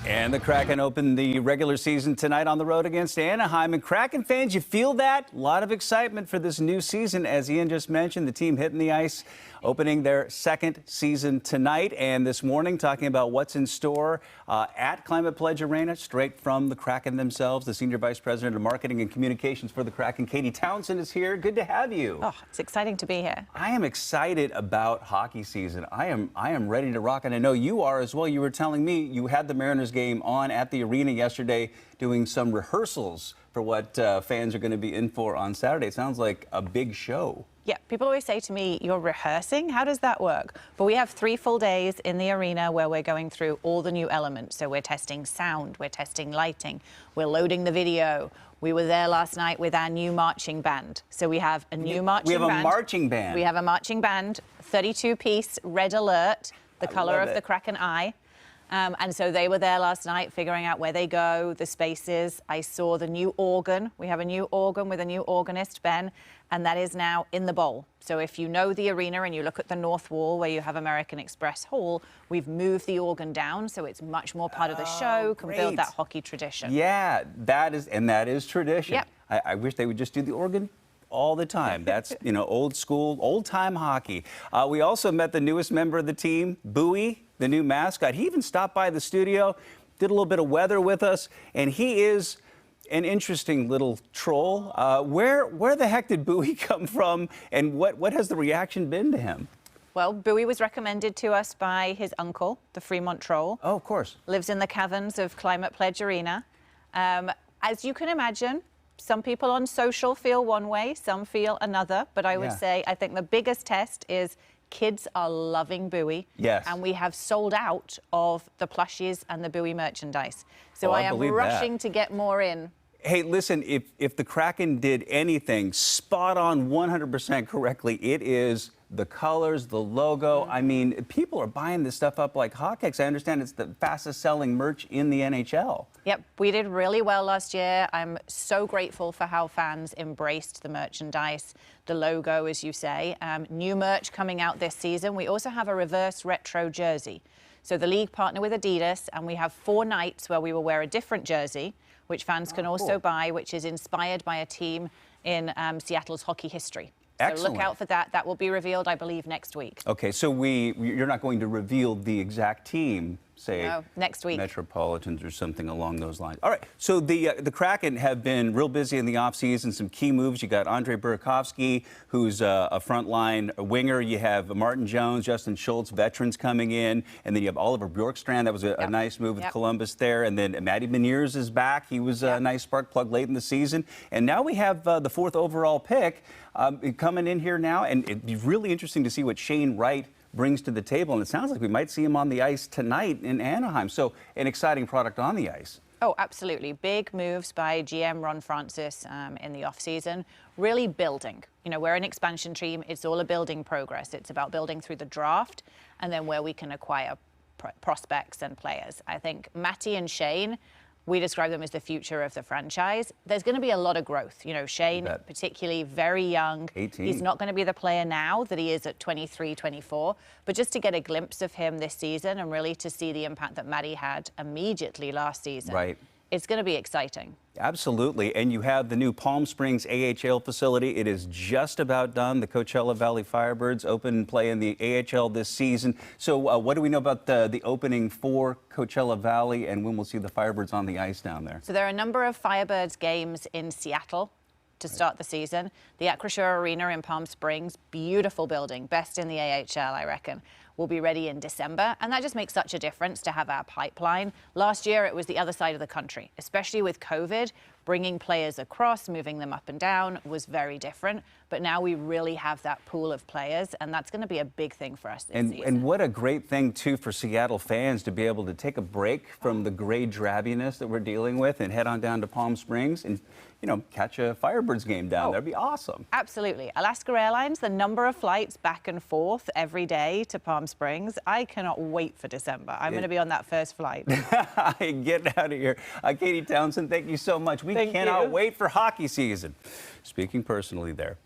And the Kraken open the regular season tonight on the road against Anaheim. And Kraken fans, you feel that? A lot of excitement for this new season. As Ian just mentioned, the team hitting the ice, opening their second season tonight. And this morning, talking about what's in store at Climate Pledge Arena, straight from the Kraken themselves. The Senior Vice President of Marketing and Communications for the Kraken, Townsend, is here. Good to have you. Oh, it's exciting to be here. I am excited about hockey season. I am ready to rock, and I know you are as well. You were telling me you had the Mariners game on at the arena yesterday, doing some rehearsals for what fans are going to be in for on Saturday. It sounds like a big show. Yeah, people always say to me, you're rehearsing? How does that work? But we have 3 full days in the arena where we're going through all the new elements. So we're testing sound, we're testing lighting, we're loading the video. We were there last night with our new marching band. So we have a new marching band. We have a marching band. We have a marching band, 32-piece red alert, the color of the Kraken eye. And so they were there last night figuring out where they go, the spaces. I saw the new organ. We have a new organ with a new organist, Ben, and that is now in the bowl. So if you know the arena and you look at the north wall where you have American Express Hall, we've moved the organ down so it's much more part of the show, can build that hockey tradition. Yeah, that is tradition. Yep. I wish they would just do the organ all the time. That's, you know, old school, old-time hockey. We also met the newest member of the team, Bowie, the new mascot. He even stopped by the studio, did a little bit of weather with us, and he is an interesting little troll. Where the heck did Bowie come from, and what has the reaction been to him? Well, Bowie was recommended to us by his uncle, the Fremont Troll. Oh, of course. Lives in the caverns of Climate Pledge Arena. As you can imagine, some people on social feel one way, some feel another, but I would say I think the biggest test is kids are loving Bowie. Yes. And we have sold out of the plushies and the Bowie merchandise. So I am rushing to get more in. Hey, listen, if the Kraken did anything spot on 100% correctly, it is the colors, the logo. I mean, people are buying this stuff up like hotcakes. I understand it's the fastest selling merch in the NHL. Yep, we did really well last year. I'm so grateful for how fans embraced the merchandise, the logo, as you say. New merch coming out this season. We also have a reverse retro jersey. So the league partner with Adidas, and we have 4 nights where we will wear a different jersey, which fans can also buy, which is inspired by a team in Seattle's hockey history. Excellent. So look out for that. That will be revealed, I believe, next week. Okay, so you're not going to reveal the exact team, say, no, next week. Metropolitans or something along those lines. All right, so the Kraken have been real busy in the offseason, some key moves. You got Andrei Burakovsky, who's a frontline winger. You have Martin Jones, Justin Schultz, veterans coming in. And then you have Oliver Bjorkstrand. That was a nice move with Columbus there. And then Matty Beniers is back. He was a nice spark plug late in the season. And now we have the 4th overall pick coming in here now. And it'd be really interesting to see what Shane Wright brings to the table, and it sounds like we might see him on the ice tonight in Anaheim. So an exciting product on the ice. Oh, absolutely. Big moves by GM Ron Francis in the offseason, really building. You know, we're an expansion team. It's all a building progress. It's about building through the draft and then where we can acquire prospects and players. I think Matty and Shane, we describe them as the future of the franchise. There's going to be a lot of growth. You know, Shane, particularly very young. 18. He's not going to be the player now that he is at 23, 24. But just to get a glimpse of him this season and really to see the impact that Matty had immediately last season. Right. It's going to be exciting. Absolutely. And you have the new Palm Springs AHL facility. It is just about done. The Coachella Valley Firebirds open play in the AHL this season. So what do we know about the opening for Coachella Valley and when we'll see the Firebirds on the ice down there? So there are a number of Firebirds games in Seattle to start the season. The Acrisure Arena in Palm Springs, beautiful building, best in the AHL, I reckon, will be ready in December. And that just makes such a difference to have our pipeline. Last year, it was the other side of the country, especially with COVID. Bringing players across, moving them up and down was very different. But now we really have that pool of players, and that's going to be a big thing for us this season. And what a great thing, too, for Seattle fans to be able to take a break from the gray drabbiness that we're dealing with and head on down to Palm Springs and, you know, catch a Firebirds game down there. That'd be awesome. Absolutely. Alaska Airlines, the number of flights back and forth every day to Palm Springs, I cannot wait for December. I'm going to be on that first flight. Get out of here. Katie Townsend, thank you so much. We cannot wait for hockey season. Speaking personally there.